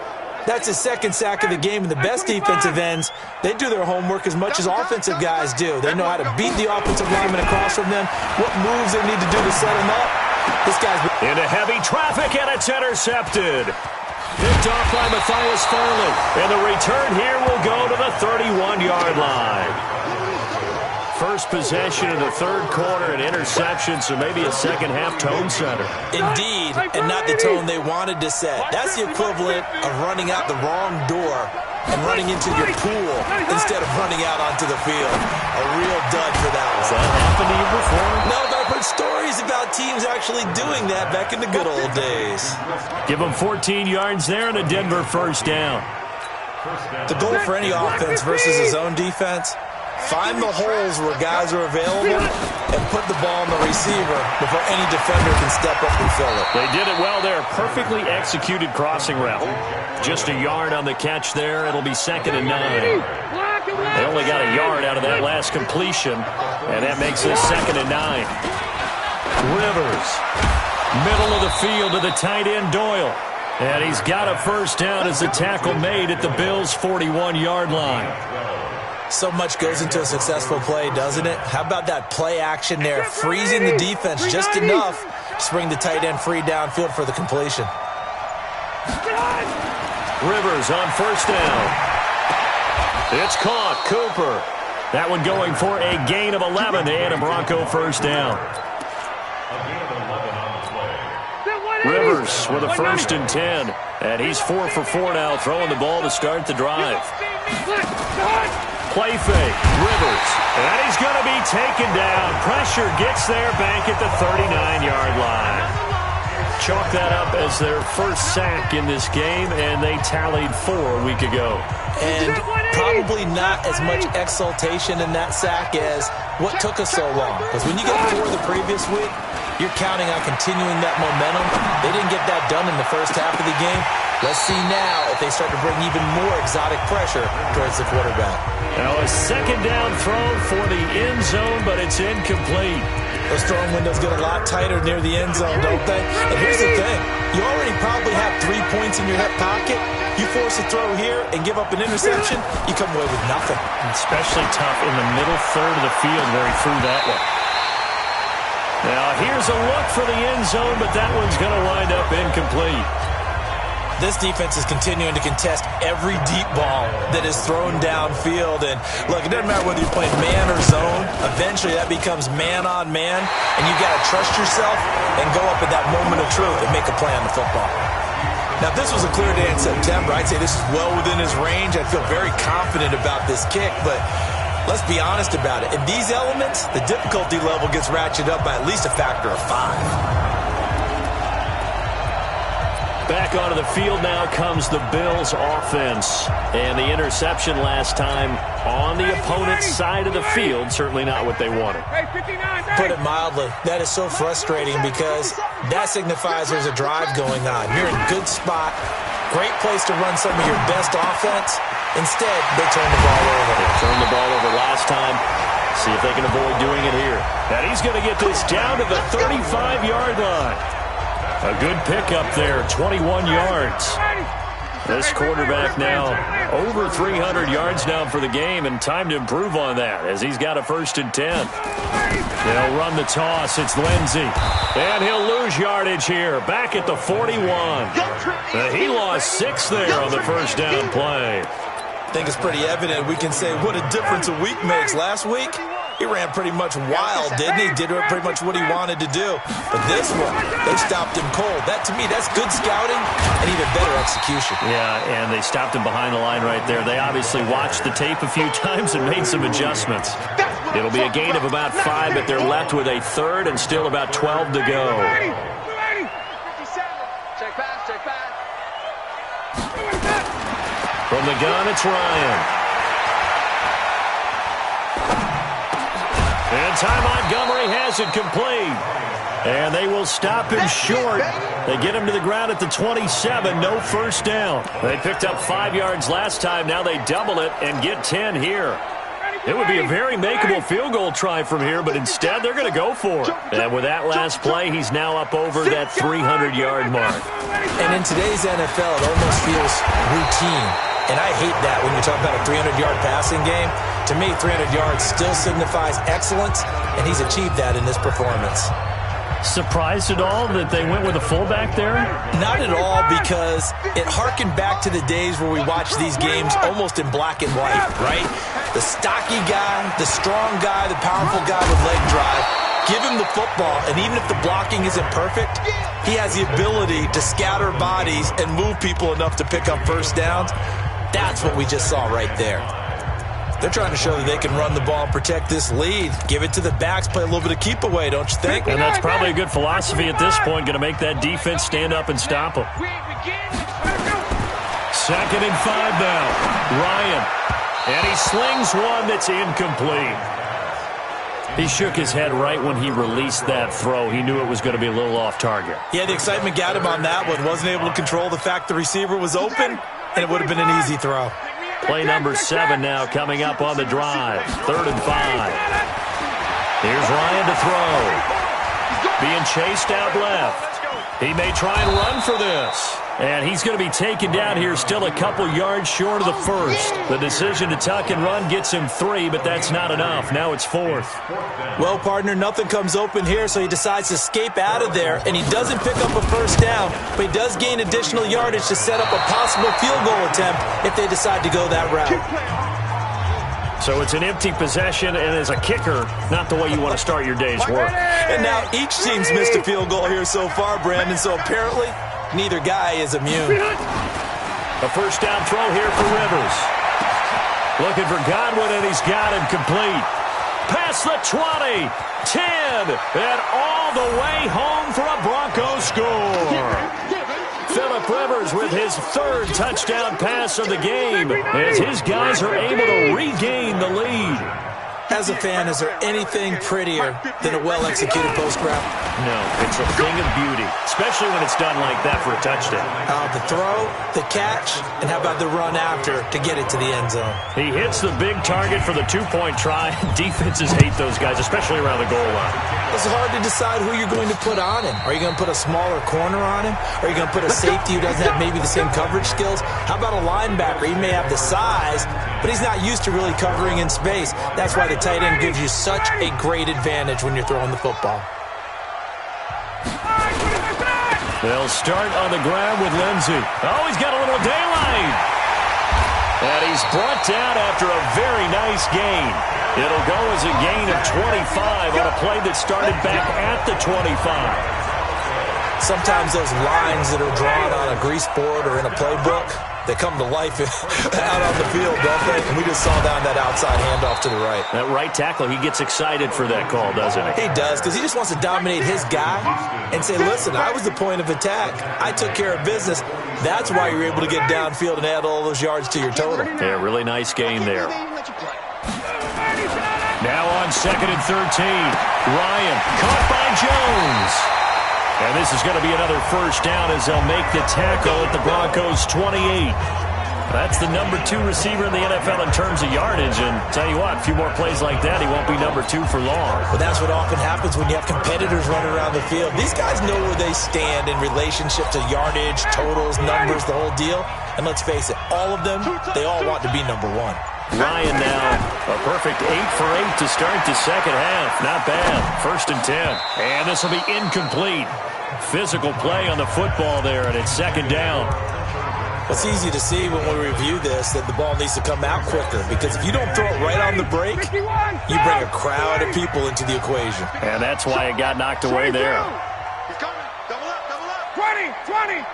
That's his 2nd sack of the game, and the best defensive ends, they do their homework as much as offensive guys do. They know how to beat the offensive lineman across from them, what moves they need to do to set him up. This guy's into heavy traffic, and it's intercepted. Picked off by Matthias Farley, and the return here will go to the 31-yard line. First possession of the third quarter, an interception, so maybe a second-half tone setter. Indeed, and not the tone they wanted to set. That's the equivalent of running out the wrong door and running into your pool instead of running out onto the field. A real dud for that one. Has that happened to you before? No, but I've heard stories about teams actually doing that back in the good old days. Give them 14 yards there and a Denver first down. The goal for any offense versus his own defense, find the holes where guys are available and put the ball on the receiver before any defender can step up and fill it. They did it well there. Perfectly executed crossing route. Just a yard on the catch there. It'll be 2nd and 9. They only got a yard out of that last completion, and that makes it 2nd and 9. Rivers, middle of the field to the tight end Doyle. And he's got a first down as the tackle made at the Bills' 41-yard line. So much goes into a successful play, doesn't it? How about that play action there, freezing the defense just enough to bring the tight end free downfield for the completion. Rivers on first down. It's caught. Cooper. That one going for a gain of 11 and a Bronco first down. Rivers with a 1st and 10. And he's 4 for 4 now, throwing the ball to start the drive. Play fake. Rivers. And he's going to be taken down. Pressure gets there back at the 39-yard line. Chalk that up as their first sack in this game, and they tallied 4 a week ago. And probably not as much exultation in that sack as what took us so long. Because when you get 4 the previous week, you're counting on continuing that momentum. They didn't get that done in the first half of the game. Let's see now if they start to bring even more exotic pressure towards the quarterback. Now a second down throw for the end zone, but it's incomplete. Those throwing windows get a lot tighter near the end zone, don't they? And here's the thing. You already probably have 3 points in your hip pocket. You force a throw here and give up an interception, you come away with nothing. Especially tough in the middle third of the field where he threw that one. Now here's a look for the end zone, but that one's going to wind up incomplete. This defense is continuing to contest every deep ball that is thrown downfield. And look, it doesn't matter whether you're playing man or zone. Eventually that becomes man on man, and you got to trust yourself and go up at that moment of truth and make a play on the football. Now, if this was a clear day in September, I'd say this is well within his range. I'd feel very confident about this kick, but let's be honest about it. In these elements, the difficulty level gets ratcheted up by at least a factor of 5. Back onto the field now comes the Bills offense. And the interception last time on the opponent's side of the field, certainly not what they wanted. Put it mildly, that is so frustrating because that signifies there's a drive going on. You're in a good spot, great place to run some of your best offense. Instead, they turn the ball over. They turned the ball over last time. See if they can avoid doing it here. And he's going to get this down to the 35-yard line. A good pickup there, 21 yards. This quarterback now over 300 yards now for the game, and time to improve on that as he's got a 1st and 10. They'll run the toss. It's Lindsey. And he'll lose yardage here. Back at the 41. He lost 6 there on the first down play. I think it's pretty evident. We can say what a difference a week makes. Last week, he ran pretty much wild, didn't he? Did pretty much what he wanted to do. But this one, they stopped him cold. That, to me, that's good scouting and even better execution. Yeah, and they stopped him behind the line right there. They obviously watched the tape a few times and made some adjustments. It'll be a gain of about 5, but they're left with a 3rd and still about 12 to go. Check back. From the gun, it's Ryan. And Ty Montgomery has it complete. And they will stop him short. They get him to the ground at the 27. No first down. They picked up 5 yards last time. Now they double it and get 10 here. It would be a very makeable field goal try from here, but instead they're going to go for it. And with that last play, he's now up over that 300-yard mark. And in today's NFL, it almost feels routine. And I hate that when you talk about a 300-yard passing game. To me, 300 yards still signifies excellence, and he's achieved that in this performance. Surprised at all that they went with a fullback there? Not at all, because it harkened back to the days where we watched these games almost in black and white, right? The stocky guy, the strong guy, the powerful guy with leg drive. Give him the football, and even if the blocking isn't perfect, he has the ability to scatter bodies and move people enough to pick up first downs. That's what we just saw right there. They're trying to show that they can run the ball and protect this lead. Give it to the backs, play a little bit of keep away, don't you think? And that's probably a good philosophy at this point, going to make that defense stand up and stop them. 2nd and 5 now. Ryan. And he slings one that's incomplete. He shook his head right when he released that throw. He knew it was going to be a little off target. Yeah, the excitement got him on that one. Wasn't able to control the fact the receiver was open, and it would have been an easy throw. Play number 7 now coming up on the drive. 3rd and 5. Here's Ryan to throw. Being chased out left. He may try and run for this. And he's going to be taken down here, still a couple yards short of the first. The decision to tuck and run gets him 3, but that's not enough. Now it's 4th. Well, partner, nothing comes open here, so he decides to escape out of there, and he doesn't pick up a first down, but he does gain additional yardage to set up a possible field goal attempt if they decide to go that route. So it's an empty possession, and as a kicker, not the way you want to start your day's work. And now each team's missed a field goal here so far, Brandon, so apparently neither guy is immune. A first down throw here for Rivers. Looking for Godwin, and he's got him complete. Past the 20, 10, and all the way home for a Broncos score. Phillip Rivers with his 3rd touchdown pass of the game as his guys are able to regain the lead. As a fan, is there anything prettier than a well-executed post route? No, it's a thing of beauty, especially when it's done like that for a touchdown. The throw, the catch, and how about the run after to get it to the end zone? He hits the big target for the 2-point try. Defenses hate those guys, especially around the goal line. It's hard to decide who you're going to put on him. Are you going to put a smaller corner on him? Are you going to put a safety who doesn't have maybe the same coverage skills? How about a linebacker? He may have the size, but he's not used to really covering in space. That's why the tight end gives you such a great advantage when you're throwing the football. They'll start on the ground with Lindsey. Oh, he's got a little daylight. And he's brought down after a very nice gain. It'll go as a gain of 25 on a play that started back at the 25. Sometimes those lines that are drawn on a grease board or in a playbook, they come to life out on the field, don't they? And we just saw down that outside handoff to the right. That right tackle, he gets excited for that call, doesn't he? He does, because he just wants to dominate his guy and say, listen, I was the point of attack. I took care of business. That's why you're able to get downfield and add all those yards to your total. Yeah, really nice gain there. Now on 2nd and 13. Ryan caught by Jones. And this is going to be another first down as they'll make the tackle at the Broncos' 28. That's the number 2 receiver in the NFL in terms of yardage. And tell you what, a few more plays like that, he won't be number 2 for long. Well, that's what often happens when you have competitors running around the field. These guys know where they stand in relationship to yardage, totals, numbers, the whole deal. And let's face it, all of them, they all want to be number 1. Ryan now, a perfect 8 for 8 to start the second half. Not bad. 1st and 10. And this will be incomplete. Physical play on the football there, and it's 2nd down. It's easy to see when we review this that the ball needs to come out quicker, because if you don't throw it right on the break, you bring a crowd of people into the equation. And that's why it got knocked away there. He's coming. Double up, double up. 20, 20.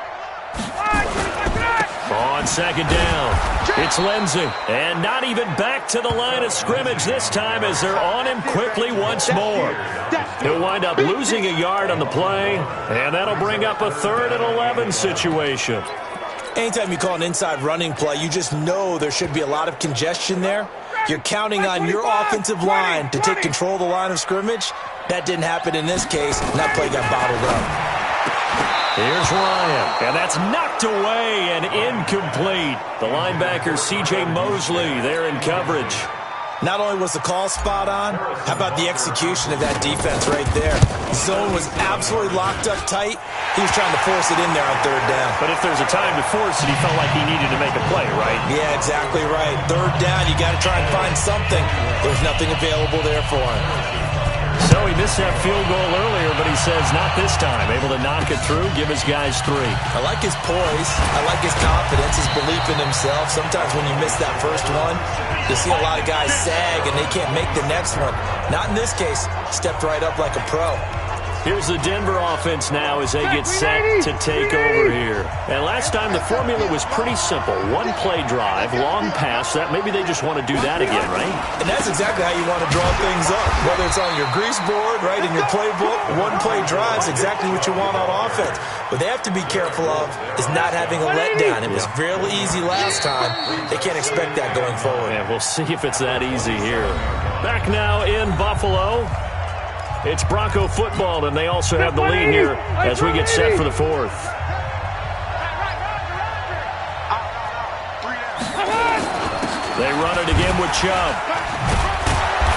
On 2nd down, it's Lindsey. And not even back to the line of scrimmage this time as they're on him quickly once more. He'll wind up losing a yard on the play, and that'll bring up a 3rd and 11 situation. Anytime you call an inside running play, you just know there should be a lot of congestion there. You're counting on your offensive line to take control of the line of scrimmage. That didn't happen in this case, and that play got bottled up. Here's Ryan, and that's knocked away and incomplete. The linebacker, C.J. Mosley, there in coverage. Not only was the call spot on, how about the execution of that defense right there? Zone was absolutely locked up tight. He was trying to force it in there on 3rd down. But if there's a time to force it, he felt like he needed to make a play, right? Yeah, exactly right. 3rd down, you got to try and find something. There's nothing available there for him. So he missed that field goal earlier, but he says not this time. Able to knock it through, give his guys 3. I like his poise. I like his confidence, his belief in himself. Sometimes when you miss that first one, you see a lot of guys sag and they can't make the next one. Not in this case. Stepped right up like a pro. Here's the Denver offense now as they get set to take over here. And last time the formula was pretty simple. One-play drive, long pass. That maybe they just want to do that again, right? And that's exactly how you want to draw things up. Whether it's on your grease board, right, in your playbook, one-play drive is exactly what you want on offense. What they have to be careful of is not having a letdown. It was fairly easy last time. They can't expect that going forward. And we'll see if it's that easy here. Back now in Buffalo. It's Bronco football, and they also have the lead here as we get set for the 4th. They run it again with Chubb.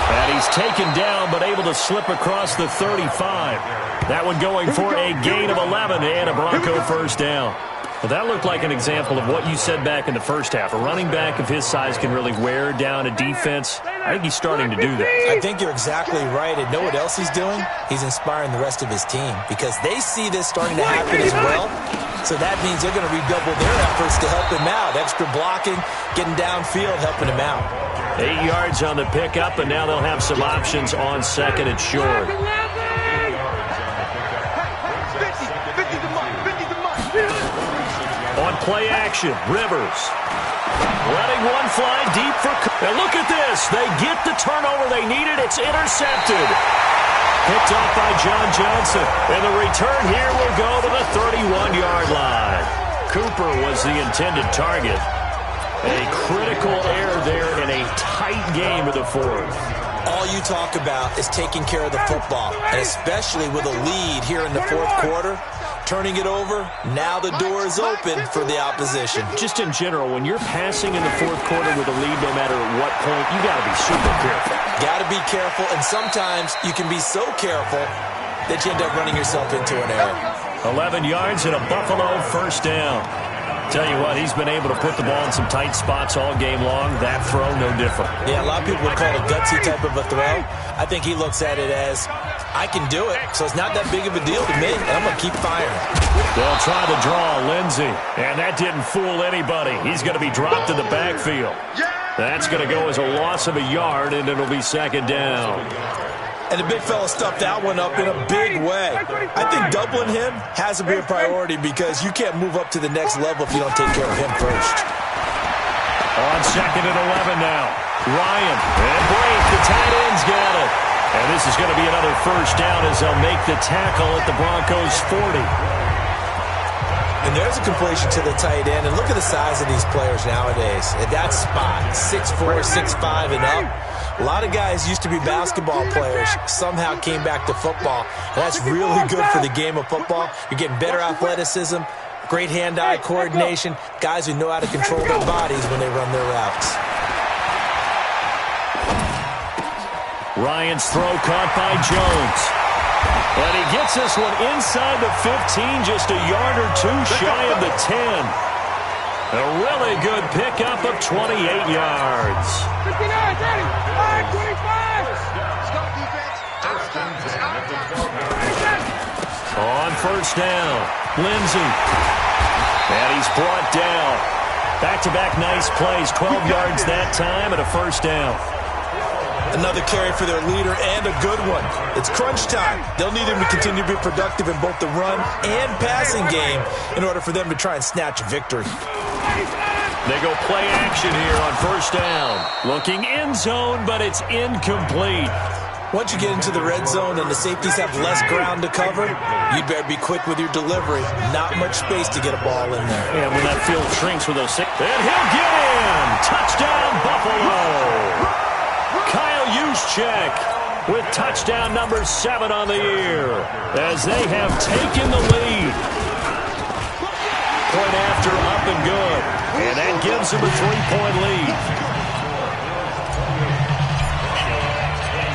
And he's taken down, but able to slip across the 35. That one going for a gain of 11 and a Bronco first down. Well, that looked like an example of what you said back in the first half. A running back of his size can really wear down a defense. I think he's starting to do that. I think you're exactly right. And know what else he's doing? He's inspiring the rest of his team because they see this starting to happen as well. So that means they're going to redouble their efforts to help him out. Extra blocking, getting downfield, helping him out. 8 yards on the pickup, and now they'll have some options on second and short. On play action, Rivers. Letting one fly deep for... And look at this. They get the turnover they needed. It's intercepted. Picked off by John Johnson. And the return here will go to the 31-yard line. Cooper was the intended target. A critical error there in a tight game of the 4th. All you talk about is taking care of the football, and especially with a lead here in the 4th quarter. Turning it over, now the door is open for the opposition. Just in general, when you're passing in the 4th quarter with a lead, no matter at what point, you got to be super careful. Got to be careful, and sometimes you can be so careful that you end up running yourself into an error. 11 yards and a Buffalo first down. Tell you what, he's been able to put the ball in some tight spots all game long. That throw, no different. Yeah, a lot of people would call it a gutsy type of a throw. I think he looks at it as, I can do it, so it's not that big of a deal to me, and I'm going to keep firing. They'll try to draw Lindsey, and that didn't fool anybody. He's going to be dropped in the backfield. That's going to go as a loss of a yard, and it'll be second down. And the big fella stuffed that one up in a big way. I think doubling him has to be a priority because you can't move up to the next level if you don't take care of him first. On second and 11 now. Ryan and Blake, the tight end's got it. And this is going to be another first down as they'll make the tackle at the Broncos' 40. And there's a completion to the tight end. And look at the size of these players nowadays. At that spot, 6'4", 6'5", and up. A lot of guys used to be basketball players, somehow came back to football. And that's really good for the game of football. You're getting better athleticism, great hand-eye coordination, guys who know how to control their bodies when they run their routes. Ryan's throw caught by Jones. And he gets this one inside the 15, just a yard or two shy of the 10. A really good pickup of 28 yards. 59, 30, 25. On first down, Lindsey. And he's brought down. Back-to-back nice plays, 12 yards that time and a first down. Another carry for their leader and a good one. It's crunch time. They'll need him to continue to be productive in both the run and passing game in order for them to try and snatch a victory. They go play action here on first down. Looking end zone, but it's incomplete. Once you get into the red zone and the safeties have less ground to cover, you'd better be quick with your delivery. Not much space to get a ball in there. And when that field shrinks with those six, and he'll get in! Touchdown, Buffalo! Kyle Juszczyk with touchdown number 7 on the year as they have taken the lead. Point after, up and good. And that gives them a 3-point lead.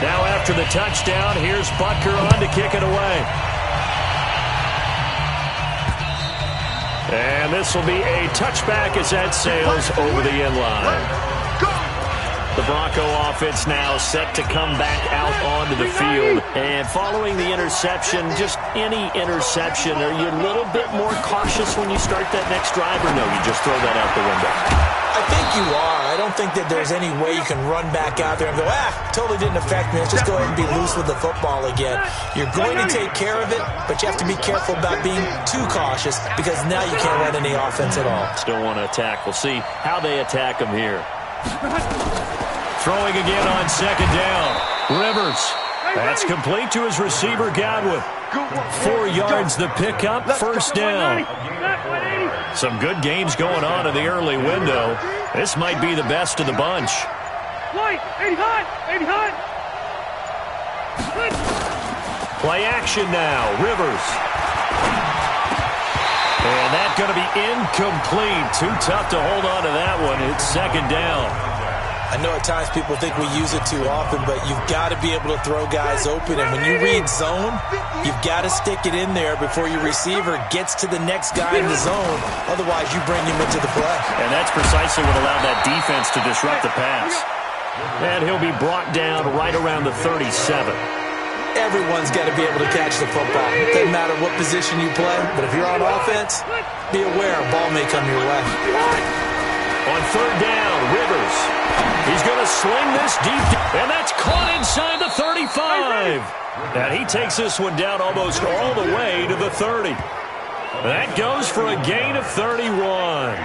Now after the touchdown, here's Butker on to kick it away. And this will be a touchback as that sails over the end line. The Bronco offense now set to come back out onto the field. And following the interception, just any interception, are you a little bit more cautious when you start that next drive, or no, you just throw that out the window? I think you are. I don't think that there's any way you can run back out there and go, totally didn't affect me. Let's just go ahead and be loose with the football again. You're going to take care of it, but you have to be careful about being too cautious because now you can't run any offense at all. Still want to attack. We'll see how they attack them here. Throwing again on second down. Rivers. That's complete to his receiver, Godwin. 4 yards the pickup, first down. Some good games going on in the early window. This might be the best of the bunch. Play action now. Rivers. And that's going to be incomplete. Too tough to hold on to that one. It's second down. I know at times people think we use it too often, but you've got to be able to throw guys open. And when you read zone, you've got to stick it in there before your receiver gets to the next guy in the zone. Otherwise, you bring him into the play. And that's precisely what allowed that defense to disrupt the pass. And he'll be brought down right around the 37. Everyone's got to be able to catch the football. It doesn't matter what position you play, but if you're on offense, be aware a ball may come your way. On third down, Rivers. He's going to sling this deep, and that's caught inside the 35. And he takes this one down almost all the way to the 30. That goes for a gain of 31.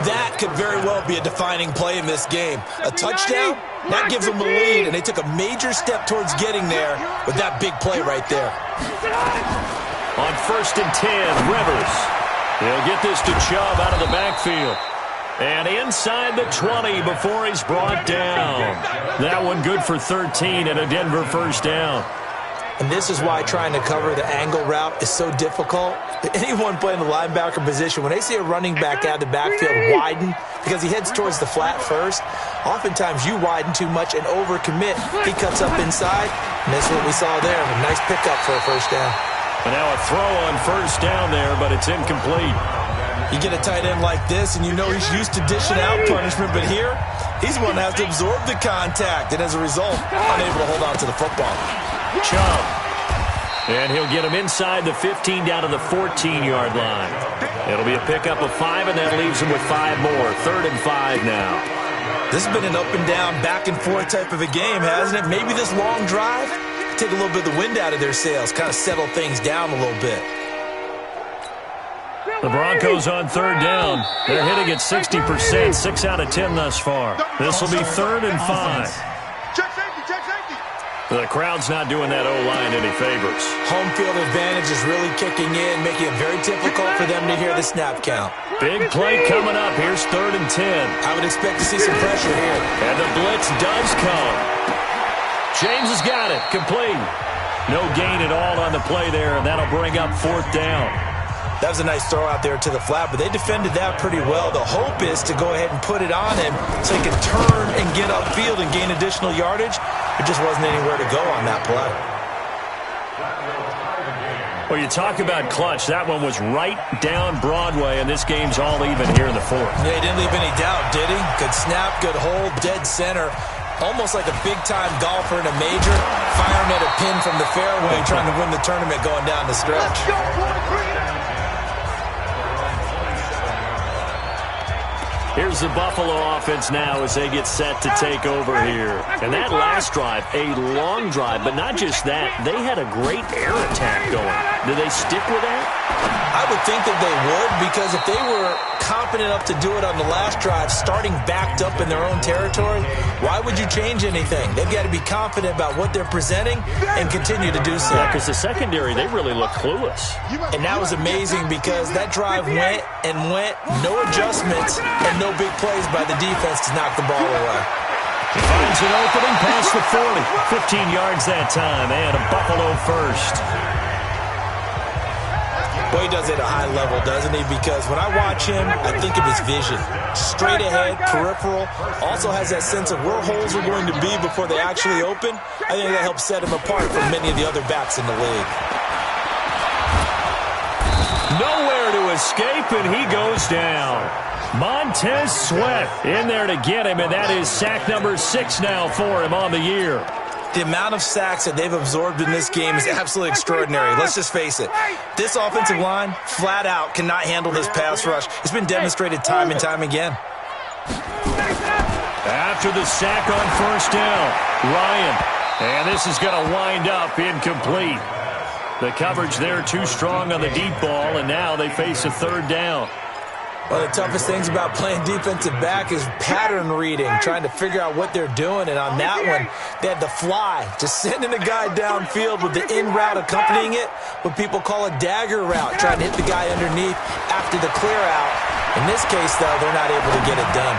That could very well be a defining play in this game. A touchdown, that gives them a lead, and they took a major step towards getting there with that big play right there. On first and 10, Rivers. He'll get this to Chubb out of the backfield. And inside the 20 before he's brought down. That one good for 13 and a Denver first down. And this is why trying to cover the angle route is so difficult. Anyone playing the linebacker position, when they see a running back out of the backfield widen, because he heads towards the flat first, oftentimes you widen too much and overcommit. He cuts up inside, and that's what we saw there. A nice pickup for a first down. And now a throw on first down there, but it's incomplete. You get a tight end like this, and you know he's used to dishing out punishment, but here, he's one that has to absorb the contact, and as a result, unable to hold on to the football. Chubb. And he'll get him inside the 15 down to the 14-yard line. It'll be a pickup of 5, and that leaves him with 5 more. 3rd and 5 now. This has been an up and down, back and forth type of a game, hasn't it? Maybe this long drive, take a little bit of the wind out of their sails, kind of settle things down a little bit. The Broncos on third down. They're hitting at 60%, 6 out of 10 thus far. This will be 3rd and 5. Check safety, check safety. The crowd's not doing that O-line any favors. Home field advantage is really kicking in, making it very difficult for them to hear the snap count. Big play coming up. Here's 3rd and 10. I would expect to see some pressure here. And the blitz does come. James has got it. Complete. No gain at all on the play there, and that'll bring up 4th down. That was a nice throw out there to the flat, but they defended that pretty well. The hope is to go ahead and put it on him so he can turn and get upfield and gain additional yardage. There just wasn't anywhere to go on that play. Well, you talk about clutch. That one was right down Broadway, and this game's all even here in the 4th. Yeah, he didn't leave any doubt, did he? Good snap, good hold, dead center. Almost like a big-time golfer in a major, firing at a pin from the fairway, trying to win the tournament going down the stretch. Let's go, boys. Bring it out. Here's the Buffalo offense now as they get set to take over here. And that last drive, a long drive, but not just that. They had a great air attack going. Do they stick with that? I would think that they would, because if they were confident enough to do it on the last drive, starting backed up in their own territory, why would you change anything? They've got to be confident about what they're presenting and continue to do so. Yeah, because the secondary, they really look clueless. And that was amazing because that drive went and went, no adjustments and no big plays by the defense to knock the ball away. Finds an opening past the 40. 15 yards that time, and a Buffalo first. Boy, he does it at a high level, doesn't he? Because when I watch him, I think of his vision. Straight ahead, peripheral. Also has that sense of where holes are going to be before they actually open. I think that helps set him apart from many of the other backs in the league. Nowhere to escape, and he goes down. Montez Sweat in there to get him, and that is sack number 6 now for him on the year. The amount of sacks that they've absorbed in this game is absolutely extraordinary. Let's just face it. This offensive line, flat out, cannot handle this pass rush. It's been demonstrated time and time again. After the sack on first down, Ryan. And this is going to wind up incomplete. The coverage there too strong on the deep ball, and now they face a third down. One of the toughest things about playing defensive back is pattern reading, trying to figure out what they're doing. And on that one, they had the fly, just sending a guy downfield with the in route accompanying it, what people call a dagger route, trying to hit the guy underneath after the clear out. In this case, though, they're not able to get it done.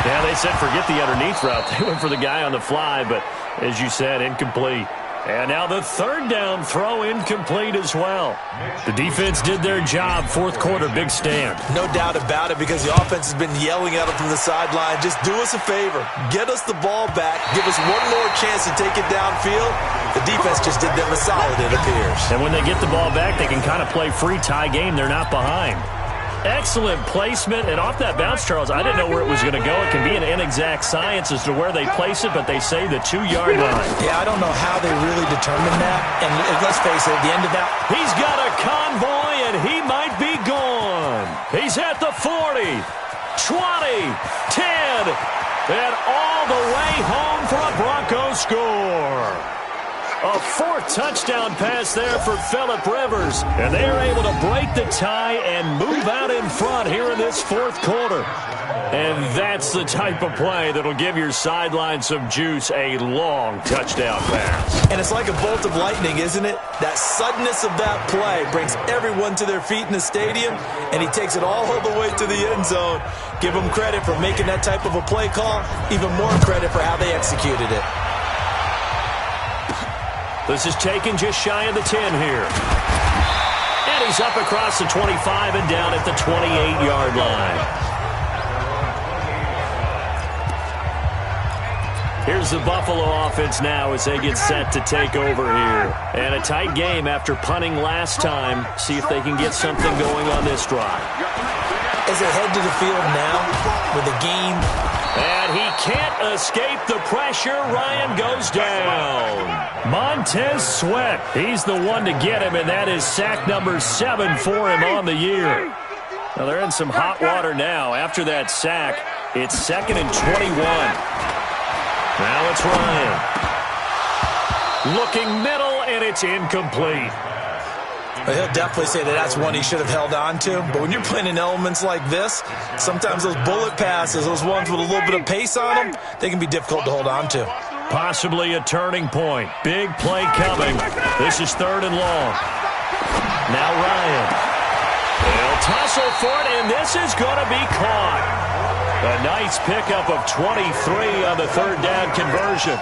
Yeah, they said forget the underneath route. They went for the guy on the fly, but as you said, incomplete. And now the third down throw incomplete as well. The defense did their job. Fourth quarter, big stand. No doubt about it, because the offense has been yelling at them from the sideline. Just do us a favor. Get us the ball back. Give us one more chance to take it downfield. The defense just did them a solid, it appears. And when they get the ball back, they can kind of play free tie game. They're not behind. Excellent placement, and off that bounce, Charles, I didn't know where it was going to go. It can be an inexact science as to where they place it, but they say the 2-yard line. Yeah, I don't know how they really determined that. And let's face it, at the end of that, he's got a convoy, and he might be gone. He's at the 40, 20, 10, and all the way home for a Broncos score. A fourth touchdown pass there for Phillip Rivers. And they are able to break the tie and move out in front here in this fourth quarter. And that's the type of play that'll give your sideline some juice, a long touchdown pass. And it's like a bolt of lightning, isn't it? That suddenness of that play brings everyone to their feet in the stadium, and he takes it all the way to the end zone. Give him credit for making that type of a play call, even more credit for how they executed it. This is taken just shy of the 10 here. And he's up across the 25 and down at the 28-yard line. Here's the Buffalo offense now as they get set to take over here. And a tight game after punting last time. See if they can get something going on this drive. As they head to the field now with a game. And he can't escape the pressure. Ryan goes down. Montez Sweat, he's the one to get him, and that is sack number 7 for him on the year. Now they're in some hot water now. After that sack, it's 2nd and 21. Now it's Ryan. Looking middle, and it's incomplete. He'll definitely say that that's one he should have held on to. But when you're playing in elements like this, sometimes those bullet passes, those ones with a little bit of pace on them, they can be difficult to hold on to. Possibly a turning point. Big play coming. This is 3rd and long. Now Ryan. They'll tussle for it, and this is going to be caught. A nice pickup of 23 on the 3rd down conversion.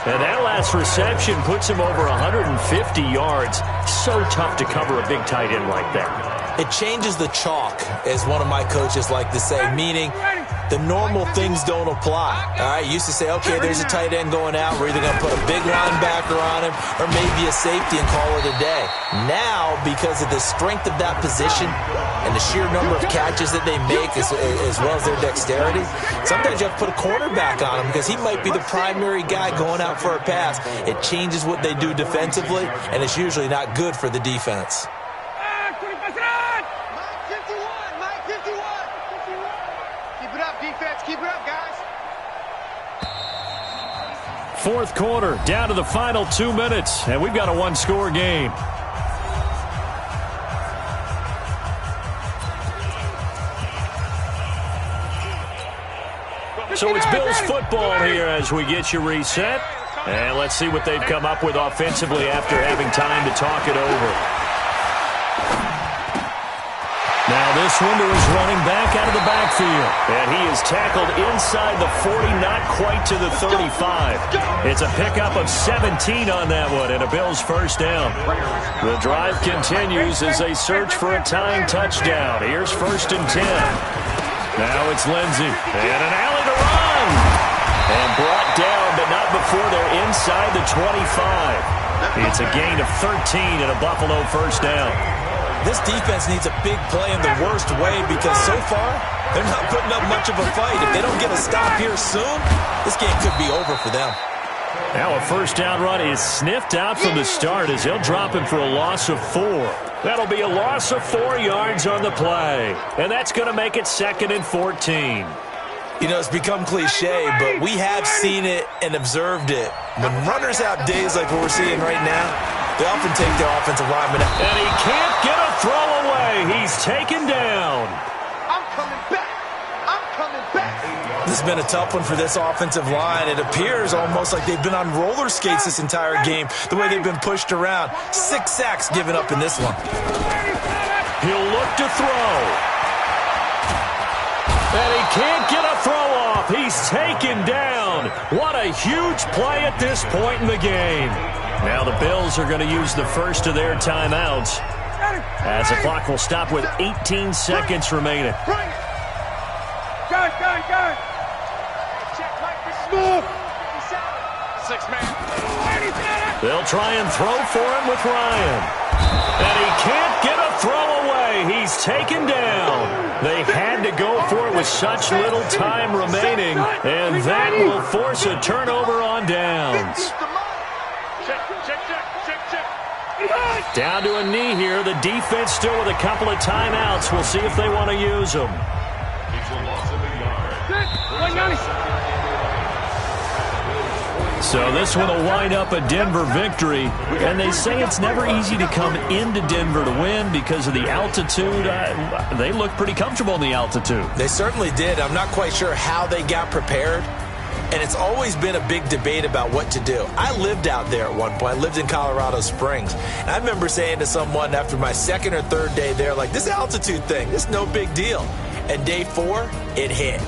And that last reception puts him over 150 yards. So tough to cover a big tight end like that. It changes the chalk, as one of my coaches like to say, meaning the normal things don't apply. All right, used to say, okay, there's a tight end going out. We're either going to put a big linebacker on him or maybe a safety and call it a day. Now, because of the strength of that position and the sheer number of catches that they make as well as their dexterity, sometimes you have to put a cornerback on him because he might be the primary guy going out for a pass. It changes what they do defensively, and it's usually not good for the defense. Fourth quarter, down to the final 2 minutes, and we've got a one-score game. So it's Bills football here as we get you reset. And let's see what they've come up with offensively after having time to talk it over. Now this one to his running back out of the backfield. And he is tackled inside the 40, not quite to the 35. It's a pickup of 17 on that one and a Bills first down. The drive continues as they search for a tying touchdown. Here's 1st and 10. Now it's Lindsey. And an alley to run. And brought down, but not before they're inside the 25. It's a gain of 13 and a Buffalo first down. This defense needs a big play in the worst way because so far, they're not putting up much of a fight. If they don't get a stop here soon, this game could be over for them. Now a first down run is sniffed out from the start as they'll drop him for a loss of 4. That'll be a loss of 4 yards on the play. And that's going to make it 2nd and 14. You know, it's become cliche, but we have seen it and observed it. When runners have days like what we're seeing right now, they often take their offensive lineman out. And he can't get a throw away. He's taken down. I'm coming back. I'm coming back. This has been a tough one for this offensive line. It appears almost like they've been on roller skates this entire game, the way they've been pushed around. 6 sacks given up in this one. He'll look to throw. And he can't get a throw off. He's taken down. What a huge play at this point in the game. Now the Bills are going to use the first of their timeouts as the clock will stop with 18 seconds remaining. Go. Check like this. Move. 6-man. They'll try and throw for him with Ryan. And he can't get a throw away. He's taken down. They had to go for it with such little time remaining, and that will force a turnover on downs. Check. Down to a knee here. The defense still with a couple of timeouts. We'll see if they want to use them. So this one will wind up a Denver victory, and they say it's never easy to come into Denver to win because of the altitude. They look pretty comfortable in the altitude. They certainly did. I'm not quite sure how they got prepared, and it's always been a big debate about what to do. I lived out there at one point. I lived in Colorado Springs, and I remember saying to someone after my 2nd or 3rd day there, like, this altitude thing, this is no big deal. And day 4, it hit.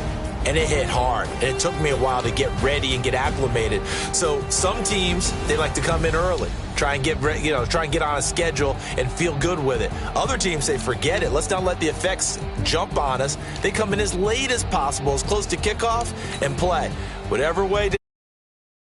And it hit hard, and it took me a while to get ready and get acclimated. So some teams, they like to come in early, try and get on a schedule and feel good with it. Other teams say, forget it. Let's not let the effects jump on us. They come in as late as possible, as close to kickoff, and play. Whatever way.